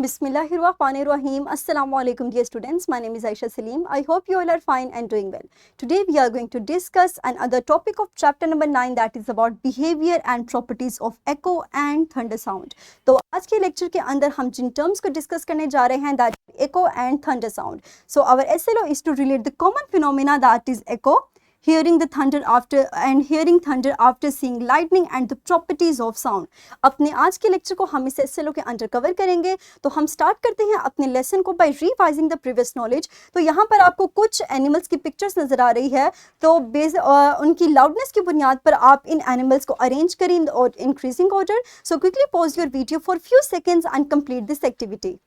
Bismillahirrahmanirrahim. Assalamu alaikum dear students. My name is Aisha Salim. I hope you all are fine and doing well. Today we are going to discuss another topic of chapter number 9, that is about behavior and properties of echo and thunder sound. तो आज के lecture के अंदर हम जिन terms को discuss करने जा रहे हैं, that is echo and thunder sound. So our SLO is to relate the common phenomena, that is echo, hearing thunder after seeing lightning and the properties of sound. अपने आज के लेक्चर को हम इस SLO के अंडर कवर करेंगे. तो हम स्टार्ट करते हैं अपने लेसन को by revising the previous knowledge. तो यहाँ पर आपको कुछ एनिमल्स की पिक्चर्स नजर आ रही है. तो उनकी लाउडनेस की बुनियाद पर आप इन एनिमल्स को अरेंज करें और increasing order. So quickly pause your video for few seconds and complete this activity.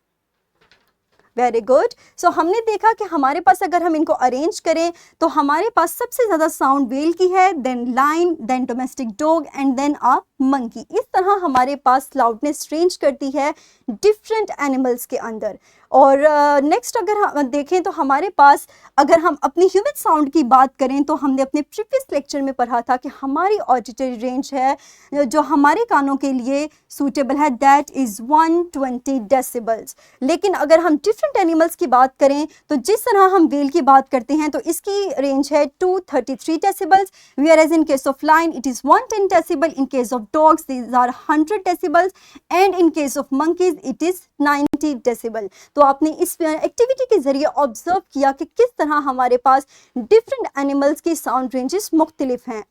Very good. So हमने देखा कि हमारे पास अगर हम इनको अरेंज करें तो हमारे पास सबसे ज़्यादा साउंड वेल की है, then lion, then domestic dog and then a monkey. इस तरह हमारे पास लाउडनेस रेंज करती है डिफरेंट एनिमल्स के अंदर. और नेक्स्ट अगर हम देखें तो हमारे पास अगर हम अपनी ह्यूमन साउंड की बात करें तो हमने अपने प्रीवियस लेक्चर में पढ़ा था कि हमारी ऑडिटरी रेंज है जो हमारे कानों के लिए सूटेबल है, दैट इज़ 120 डेसिबल्स. लेकिन अगर हम डिफरेंट एनिमल्स की बात करें तो जिस तरह हम वेल की बात करते हैं तो इसकी रेंज है 233 decibels, where as in case of lion it is 110 decibel, in case of dogs these are 100 decibels and in case of monkeys it is 90 decibel. तो आपने इस एक्टिविटी के जरिए ऑब्जर्व किया कि किस तरह हमारे पास डिफरेंट एनिमल्स की साउंड रेंजेस मुख्तलिफ हैं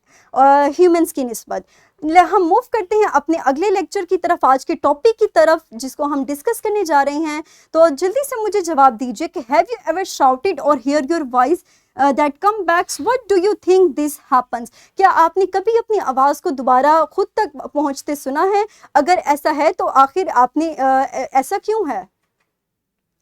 ह्यूमंस की निस्बत. हम मूव करते हैं अपने अगले लेक्चर की तरफ, आज के टॉपिक की तरफ जिसको हम डिस्कस करने जा रहे हैं. तो जल्दी से मुझे जवाब दीजिए कि हैव यू एवर शाउटेड और here your voice that come back, what do you think this happens? क्या आपने कभी अपनी आवाज़ को दोबारा खुद तक पहुंचते सुना है? अगर ऐसा है तो आखिर आपने ऐसा क्यों है?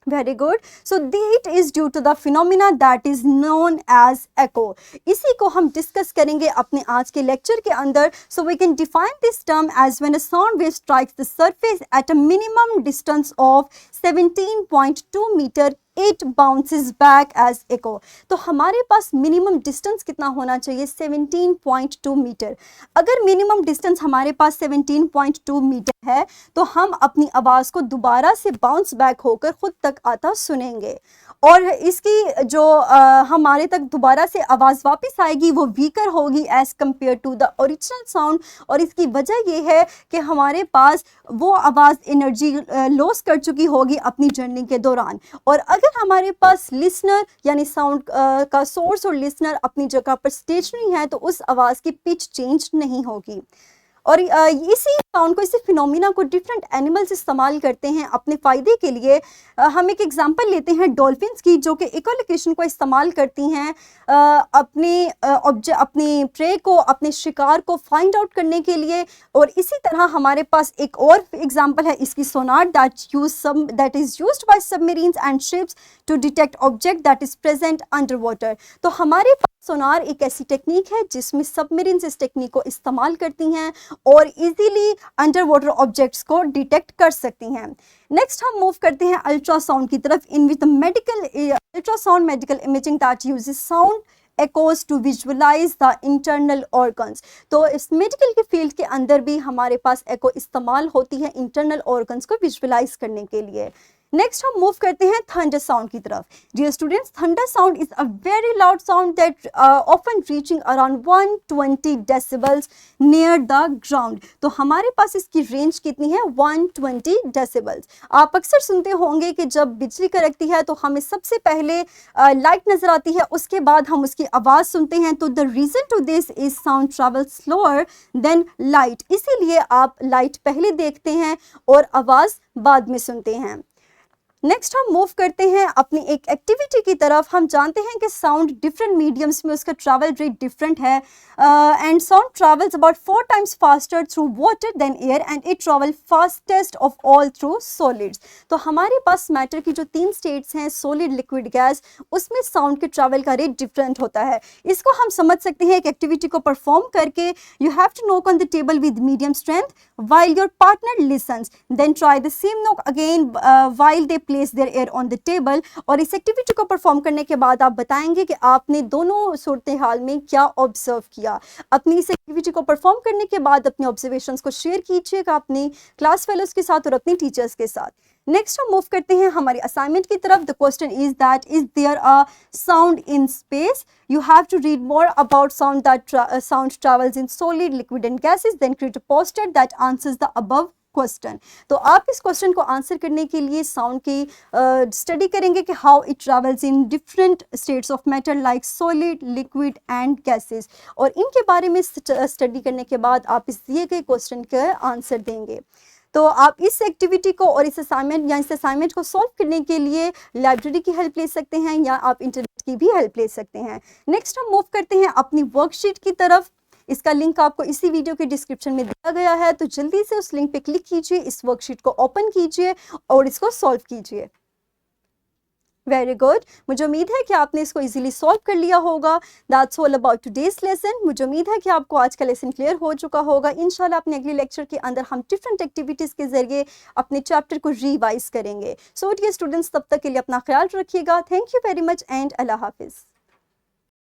Very good. So that is due to the phenomena that is known as echo. इसी को हम डिस्कस करेंगे अपने आज के लेक्चर के अंदर. So we can define this term as when a sound wave strikes the surface at a minimum distance of 17.2 meter, it bounces back as echo. तो हमारे पास मिनिमम डिस्टेंस कितना होना चाहिए? 17.2 मीटर. अगर मिनिमम डिस्टेंस हमारे पास 17.2 metre है तो हम अपनी आवाज़ को दोबारा से बाउंस बैक होकर खुद तक आता सुनेंगे और इसकी जो हमारे तक दोबारा से आवाज़ वापस आएगी वो वीकर होगी as compare to the original sound. और इसकी वजह ये है कि हमारे पास वो आवाज़ एनर्जी लॉस कर चुकी होगी अपनी जर्नी के दौरान. और अगर हमारे पास लिसनर यानी साउंड का सोर्स और लिसनर अपनी जगह पर स्टेशनरी है तो उस आवाज़ की पिच चेंज नहीं होगी. और इसी साउंड को, इसी फिनोमिना को डिफरेंट एनिमल्स इस्तेमाल करते हैं अपने फ़ायदे के लिए. हम एक एग्जांपल लेते हैं डॉल्फिन्स की जो कि इकोलोकेशन को इस्तेमाल करती हैं अपनी प्रे को, अपने शिकार को फाइंड आउट करने के लिए. और इसी तरह हमारे पास एक और एग्जांपल है इसकी sonar that is used by submarines and ships to detect object that is present under water. तो हमारे पास सोनार एक ऐसी टेक्निक है जिसमें सबमरीन्स इस टेक्निक को इस्तेमाल करती हैं और इजीली अंडर वाटर ऑब्जेक्ट्स को डिटेक्ट कर सकती हैं. नेक्स्ट हम मूव करते हैं अल्ट्रासाउंड की तरफ. In with ultrasound medical imaging that uses sound echoes to visualize the internal organs. तो इस मेडिकल के फील्ड के अंदर भी हमारे पास एको इस्तेमाल होती है इंटरनल ऑर्गन्स को विजुअलाइज करने के लिए. नेक्स्ट हम मूव करते हैं थंडर साउंड की तरफ. Dear students, thunder sound is a very loud sound that often reaching around 120 decibels near the ground. तो हमारे पास इसकी रेंज कितनी है? 120 डेसिबल्स. आप अक्सर सुनते होंगे कि जब बिजली कड़कती है तो हमें सबसे पहले लाइट नज़र आती है, उसके बाद हम उसकी आवाज़ सुनते हैं. तो the reason to this is sound travel slower than light. इसीलिए आप लाइट पहले देखते हैं और आवाज़ बाद में सुनते हैं. नेक्स्ट हम मूव करते हैं अपनी एक एक्टिविटी की तरफ. हम जानते हैं कि साउंड डिफरेंट मीडियम्स में उसका ट्रैवल रेट डिफरेंट है and sound travels about 4 times faster through water than air and it travel fastest of all through solids. तो हमारे पास मैटर की जो 3 स्टेट्स हैं, सॉलिड, लिक्विड, गैस, उसमें साउंड के ट्रैवल का रेट डिफरेंट होता है. इसको हम समझ सकते हैं एक एक्टिविटी को परफॉर्म करके. You have to knock on the table with medium strength while your partner listens, then try the same knock again while they place their ear on the table. और इस एक्टिविटी को perform करने के बाद आप बताएंगे कि आपने दोनों सूरत हाल में क्या ऑब्जर्व किया. अपनी इस एक्टिविटी को परफॉर्म करने के बाद अपने ऑब्जर्वेशंस को शेयर कीजिएगा अपनी क्लास फेलोज के साथ और अपनी टीचर्स के साथ. नेक्स्ट हम मूव करते हैं हमारी असाइनमेंट की तरफ. The question is that is there a sound in space. You have to read more about sound that sound travels in solid, liquid and gases. Then create a poster that answers the above question. तो आप इस question को answer करने के लिए sound की study करेंगे कि how it travels in different states of matter like solid, liquid and gases, और इनके बारे में स्टडी करने के बाद आप इस दिए गए क्वेश्चन का आंसर देंगे. तो आप इस एक्टिविटी को और इस असाइनमेंट को सॉल्व करने के लिए लाइब्रेरी की हेल्प ले सकते हैं या आप इंटरनेट की भी हेल्प ले सकते हैं. नेक्स्ट हम मूव करते हैं अपनी वर्कशीट की तरफ. इसका लिंक आपको इसी वीडियो के डिस्क्रिप्शन में दिया गया है, तो जल्दी से उस लिंक पे क्लिक कीजिए, इस वर्कशीट को ओपन कीजिए और इसको सॉल्व कीजिए. Very good. मुझे उम्मीद है कि आपने इसको इजीली सॉल्व कर लिया होगा. That's all about today's lesson. मुझे उम्मीद है कि आपको आज का लेसन क्लियर हो चुका होगा. इंशाल्लाह अपने अगले लेक्चर के अंदर हम डिफरेंट एक्टिविटीज़ के जरिए अपने चैप्टर को रिवाइज करेंगे. सो डियर स्टूडेंट्स, तब तक के लिए अपना ख्याल रखिएगा. Thank you very much and अल्लाह हाफिज़.